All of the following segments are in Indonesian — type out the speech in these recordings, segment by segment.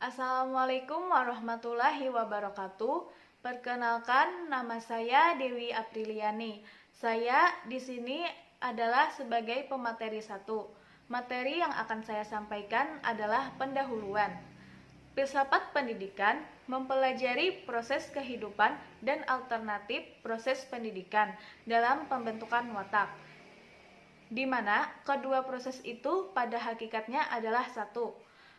Assalamualaikum warahmatullahi wabarakatuh. Perkenalkan, nama saya Dewi Apriliani. Saya di sini adalah sebagai pemateri 1. Materi yang akan saya sampaikan adalah pendahuluan. Filsafat pendidikan mempelajari proses kehidupan dan alternatif proses pendidikan dalam pembentukan watak, di mana kedua proses itu pada hakikatnya adalah satu.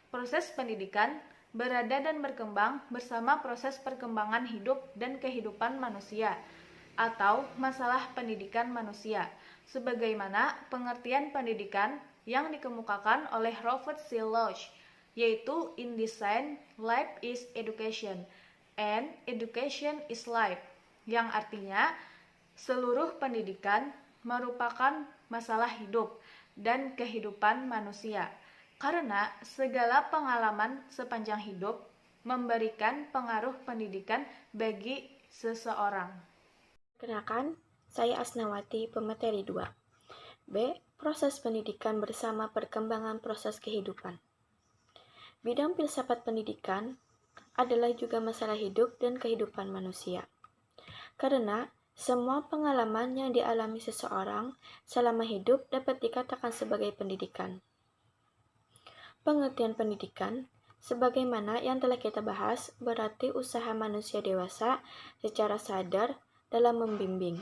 Proses pendidikan berada dan berkembang bersama proses perkembangan hidup dan kehidupan manusia, atau masalah pendidikan manusia, sebagaimana pengertian pendidikan yang dikemukakan oleh Robert C. Lodge, yaitu in design, life is education, and education is life, yang artinya seluruh pendidikan merupakan masalah hidup dan kehidupan manusia, karena segala pengalaman sepanjang hidup memberikan pengaruh pendidikan bagi seseorang. Perkenalkan, saya Asnawati, pemateri 2. B. Proses pendidikan bersama perkembangan proses kehidupan. Bidang filsafat pendidikan adalah juga masalah hidup dan kehidupan manusia. Karena semua pengalaman yang dialami seseorang selama hidup dapat dikatakan sebagai pendidikan. Pengertian pendidikan, sebagaimana yang telah kita bahas, berarti usaha manusia dewasa secara sadar dalam membimbing,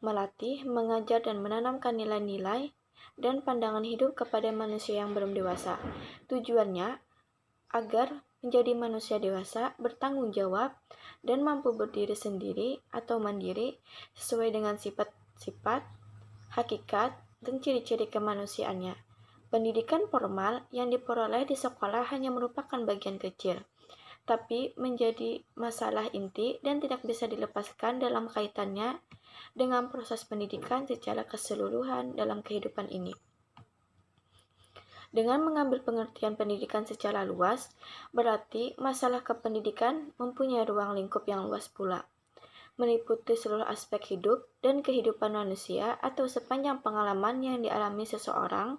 melatih, mengajar, dan menanamkan nilai-nilai dan pandangan hidup kepada manusia yang belum dewasa. Tujuannya agar menjadi manusia dewasa, bertanggung jawab, dan mampu berdiri sendiri atau mandiri sesuai dengan sifat-sifat, hakikat, dan ciri-ciri kemanusiaannya. Pendidikan formal yang diperoleh di sekolah hanya merupakan bagian kecil, tapi menjadi masalah inti dan tidak bisa dilepaskan dalam kaitannya dengan proses pendidikan secara keseluruhan dalam kehidupan ini. Dengan mengambil pengertian pendidikan secara luas, berarti masalah kependidikan mempunyai ruang lingkup yang luas pula, meliputi seluruh aspek hidup dan kehidupan manusia atau sepanjang pengalaman yang dialami seseorang,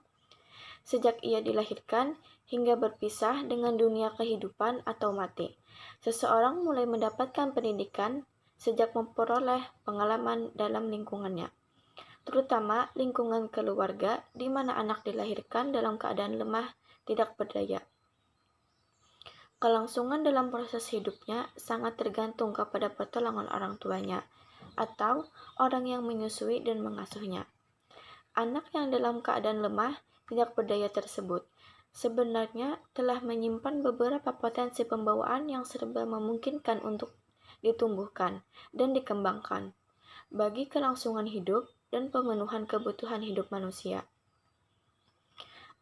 sejak ia dilahirkan hingga berpisah dengan dunia kehidupan atau mati. Seseorang mulai mendapatkan pendidikan sejak memperoleh pengalaman dalam lingkungannya, terutama lingkungan keluarga di mana anak dilahirkan dalam keadaan lemah, tidak berdaya. Kelangsungan dalam proses hidupnya sangat tergantung kepada pertolongan orang tuanya atau orang yang menyusui dan mengasuhnya. Anak yang dalam keadaan lemah, tidak berdaya tersebut sebenarnya telah menyimpan beberapa potensi pembawaan yang serba memungkinkan untuk ditumbuhkan dan dikembangkan bagi kelangsungan hidup dan pemenuhan kebutuhan hidup manusia.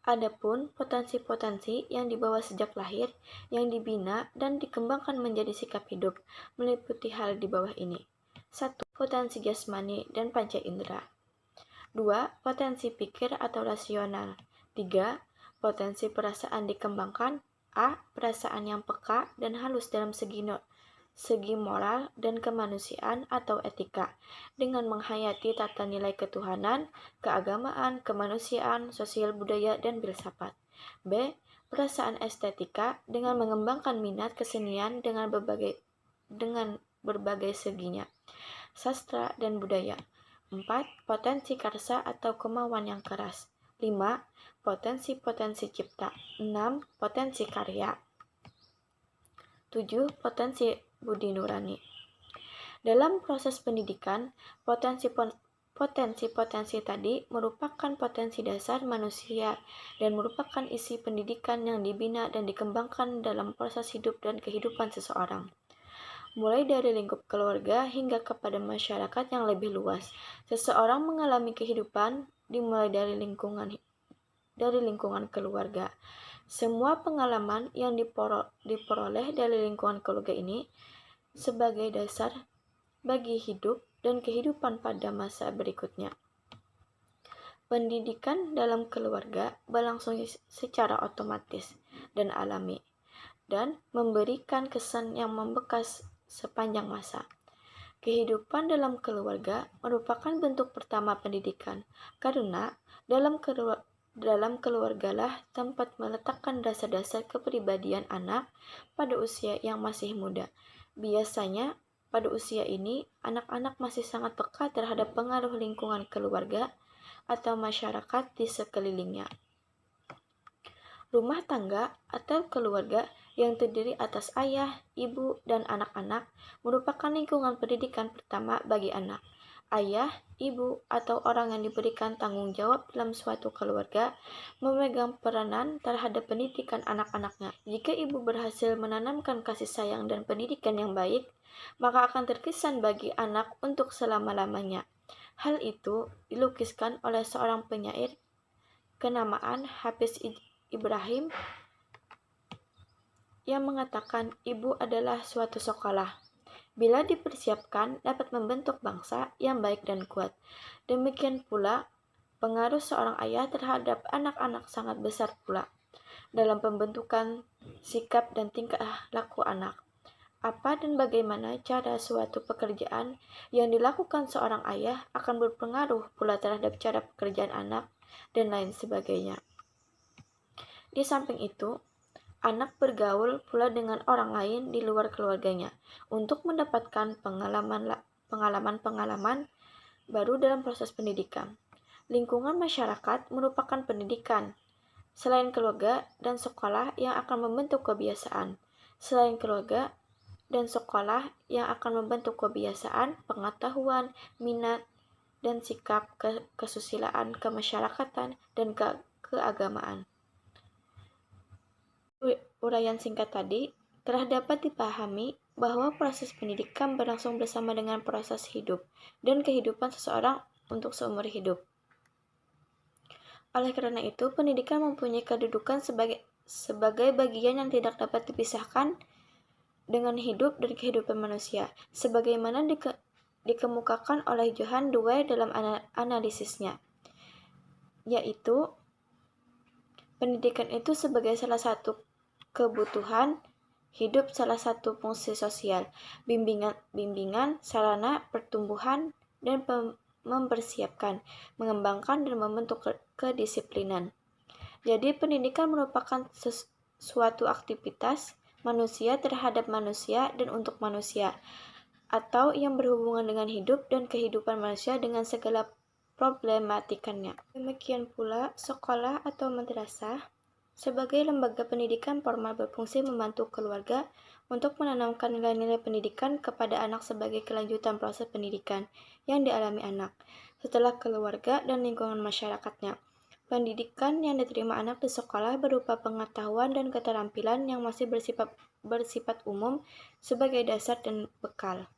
Adapun potensi-potensi yang dibawa sejak lahir, yang dibina dan dikembangkan menjadi sikap hidup, meliputi hal di bawah ini. 1. Potensi jasmani dan panca indera. 2. Potensi pikir atau rasional. 3. Potensi perasaan dikembangkan. A. Perasaan yang peka dan halus dalam segi moral dan kemanusiaan atau etika, dengan menghayati tata nilai ketuhanan, keagamaan, kemanusiaan, sosial budaya, dan filsafat. B. Perasaan estetika dengan mengembangkan minat kesenian dengan berbagai seginya, sastra dan budaya. 4. Potensi karsa atau kemauan yang keras. 5. Potensi-potensi cipta. 6. Potensi karya. 7. Potensi budi nurani. Dalam proses pendidikan, potensi-potensi tadi merupakan potensi dasar manusia dan merupakan isi pendidikan yang dibina dan dikembangkan dalam proses hidup dan kehidupan seseorang, mulai dari lingkup keluarga hingga kepada masyarakat yang lebih luas. Seseorang mengalami kehidupan dimulai dari lingkungan keluarga. Semua pengalaman yang diperoleh dari lingkungan keluarga ini sebagai dasar bagi hidup dan kehidupan pada masa berikutnya. Pendidikan dalam keluarga berlangsung secara otomatis dan alami, dan memberikan kesan yang membekas sepanjang masa. Kehidupan dalam keluarga merupakan bentuk pertama pendidikan, karena dalam keluargalah tempat meletakkan dasar-dasar kepribadian anak pada usia yang masih muda. Biasanya, pada usia ini, anak-anak masih sangat peka terhadap pengaruh lingkungan keluarga atau masyarakat di sekelilingnya. Rumah tangga atau keluarga yang terdiri atas ayah, ibu, dan anak-anak merupakan lingkungan pendidikan pertama bagi anak. Ayah, ibu, atau orang yang diberikan tanggung jawab dalam suatu keluarga memegang peranan terhadap pendidikan anak-anaknya. Jika ibu berhasil menanamkan kasih sayang dan pendidikan yang baik, maka akan terkesan bagi anak untuk selama-lamanya. Hal itu dilukiskan oleh seorang penyair kenamaan Hafiz Ibrahim yang mengatakan ibu adalah suatu sekolah. Bila dipersiapkan, dapat membentuk bangsa yang baik dan kuat. Demikian pula, pengaruh seorang ayah terhadap anak-anak sangat besar pula dalam pembentukan sikap dan tingkah laku anak. Apa dan bagaimana cara suatu pekerjaan yang dilakukan seorang ayah akan berpengaruh pula terhadap cara pekerjaan anak dan lain sebagainya. Di samping itu, anak bergaul pula dengan orang lain di luar keluarganya untuk mendapatkan pengalaman-pengalaman baru dalam proses pendidikan. Lingkungan masyarakat merupakan pendidikan. Selain keluarga dan sekolah yang akan membentuk kebiasaan. Selain keluarga dan sekolah yang akan membentuk kebiasaan, pengetahuan, minat, dan sikap kesusilaan, kemasyarakatan, dan keagamaan. Uraian singkat tadi telah dapat dipahami bahwa proses pendidikan berlangsung bersama dengan proses hidup dan kehidupan seseorang untuk seumur hidup. Oleh karena itu, pendidikan mempunyai kedudukan sebagai bagian yang tidak dapat dipisahkan dengan hidup dan kehidupan manusia, sebagaimana dikemukakan oleh Johann Dewey dalam analisisnya, yaitu pendidikan itu sebagai salah satu kebutuhan hidup, salah satu fungsi sosial, bimbingan, sarana pertumbuhan, dan mempersiapkan, mengembangkan, dan membentuk kedisiplinan. Jadi pendidikan merupakan suatu aktivitas manusia terhadap manusia dan untuk manusia, atau yang berhubungan dengan hidup dan kehidupan manusia dengan segala problematikanya. Demikian pula, sekolah atau madrasah sebagai lembaga pendidikan formal berfungsi membantu keluarga untuk menanamkan nilai-nilai pendidikan kepada anak sebagai kelanjutan proses pendidikan yang dialami anak setelah keluarga dan lingkungan masyarakatnya. Pendidikan yang diterima anak di sekolah berupa pengetahuan dan keterampilan yang masih bersifat umum sebagai dasar dan bekal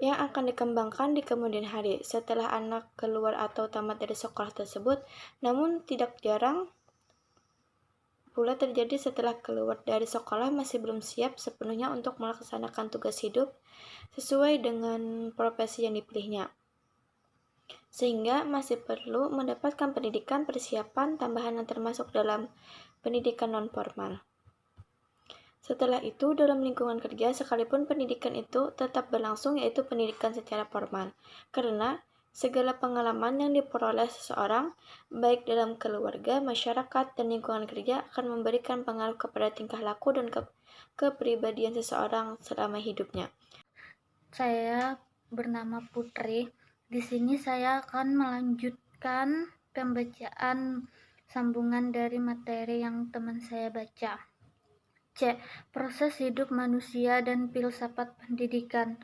yang akan dikembangkan di kemudian hari setelah anak keluar atau tamat dari sekolah tersebut, namun tidak jarang pula terjadi setelah keluar dari sekolah masih belum siap sepenuhnya untuk melaksanakan tugas hidup sesuai dengan profesi yang dipilihnya, sehingga masih perlu mendapatkan pendidikan persiapan tambahan yang termasuk dalam pendidikan non-formal. Setelah itu, dalam lingkungan kerja, sekalipun pendidikan itu tetap berlangsung, yaitu pendidikan secara formal, karena segala pengalaman yang diperoleh seseorang, baik dalam keluarga, masyarakat, dan lingkungan kerja, akan memberikan pengaruh kepada tingkah laku dan kepribadian seseorang selama hidupnya. Saya bernama Putri. Di sini saya akan melanjutkan pembacaan sambungan dari materi yang teman saya baca. C. Proses hidup manusia dan filsafat pendidikan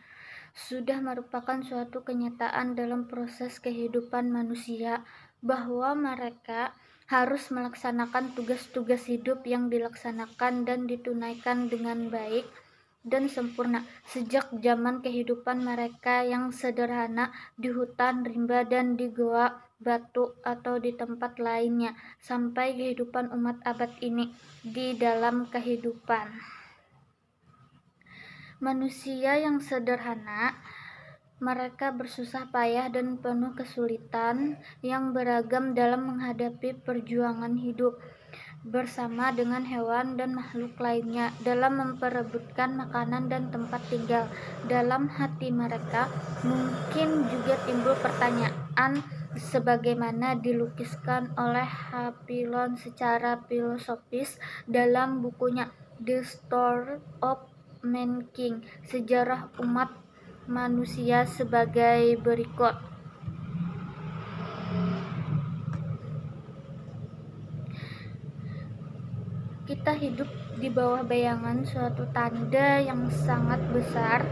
sudah merupakan suatu kenyataan dalam proses kehidupan manusia bahwa mereka harus melaksanakan tugas-tugas hidup yang dilaksanakan dan ditunaikan dengan baik dan sempurna sejak zaman kehidupan mereka yang sederhana di hutan rimba dan di goa batu atau di tempat lainnya sampai kehidupan umat abad ini di dalam kehidupan manusia yang sederhana. Mereka bersusah payah dan penuh kesulitan yang beragam dalam menghadapi perjuangan hidup bersama dengan hewan dan makhluk lainnya dalam memperebutkan makanan dan tempat tinggal. Dalam hati mereka mungkin juga timbul pertanyaan sebagaimana dilukiskan oleh Papillon secara filosofis dalam bukunya The Story of Mankind, sejarah umat manusia sebagai berikut. Kita hidup di bawah bayangan suatu tanda yang sangat besar.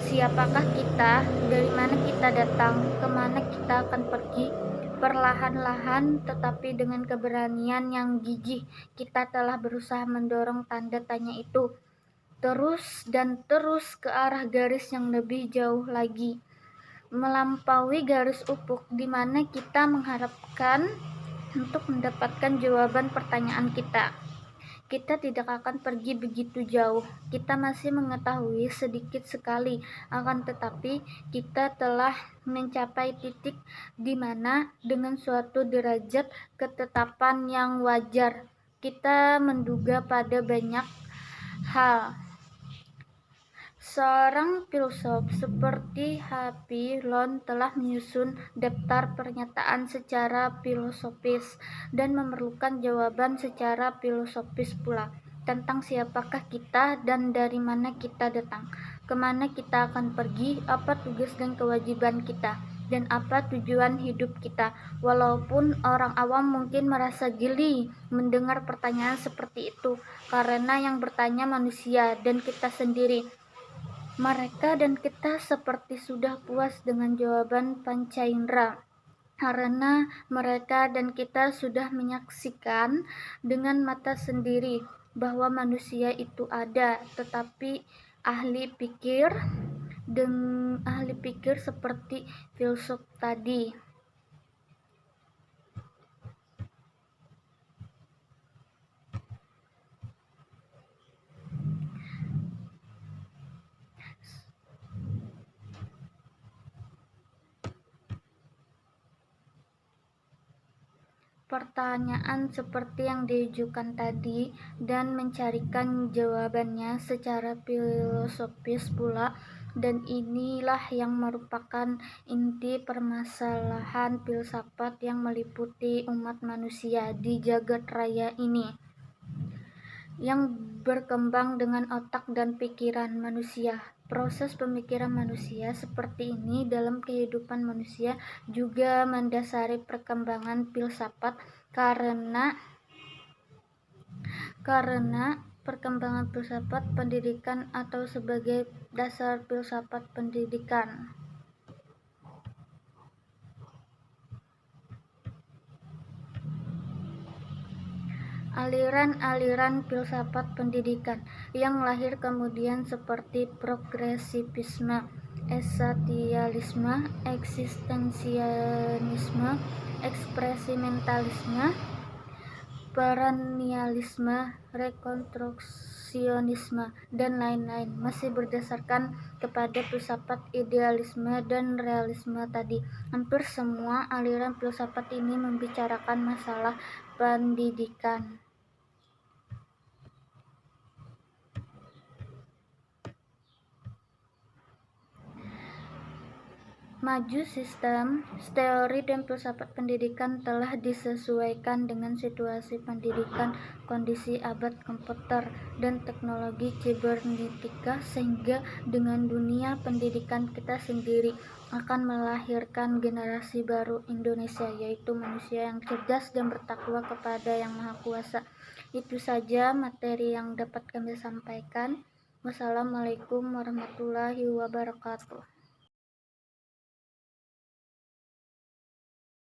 Siapakah kita? Dari mana kita datang? Kemana kita akan pergi? Perlahan-lahan tetapi dengan keberanian yang gigih, kita telah berusaha mendorong tanda tanya itu terus dan terus ke arah garis yang lebih jauh lagi, melampaui garis ufuk di mana kita mengharapkan untuk mendapatkan jawaban pertanyaan kita. Kita tidak akan pergi begitu jauh. Kita masih mengetahui sedikit sekali, akan tetapi kita telah mencapai titik di mana dengan suatu derajat ketetapan yang wajar, kita menduga pada banyak hal. Seorang filsuf seperti Papillon telah menyusun daftar pernyataan secara filosofis dan memerlukan jawaban secara filosofis pula tentang siapakah kita dan dari mana kita datang, kemana kita akan pergi, apa tugas dan kewajiban kita, dan apa tujuan hidup kita. Walaupun orang awam mungkin merasa geli mendengar pertanyaan seperti itu, karena yang bertanya manusia dan kita sendiri. Mereka dan kita seperti sudah puas dengan jawaban panca indera, karena mereka dan kita sudah menyaksikan dengan mata sendiri bahwa manusia itu ada, tetapi ahli pikir seperti filsuf tadi. Pertanyaan seperti yang diajukan tadi dan mencarikan jawabannya secara filosofis pula, dan inilah yang merupakan inti permasalahan filsafat yang meliputi umat manusia di jagat raya ini, yang berkembang dengan otak dan pikiran manusia. Proses pemikiran manusia seperti ini dalam kehidupan manusia juga mendasari perkembangan filsafat, karena perkembangan filsafat pendidikan atau sebagai dasar filsafat pendidikan. Aliran-aliran filsafat pendidikan yang lahir kemudian seperti progresivisme, esensialisme, eksistensialisme, eksperimentalis, perennialisme, rekonstruksionisme, dan lain-lain masih berdasarkan kepada filsafat idealisme dan realisme tadi. Hampir semua aliran filsafat ini membicarakan masalah pendidikan. Maju sistem, teori dan filsafat pendidikan telah disesuaikan dengan situasi pendidikan, kondisi abad komputer, dan teknologi sibernetika, sehingga dengan dunia pendidikan kita sendiri akan melahirkan generasi baru Indonesia, yaitu manusia yang cerdas dan bertakwa kepada Yang Maha Kuasa. Itu saja materi yang dapat kami sampaikan. Wassalamualaikum warahmatullahi wabarakatuh.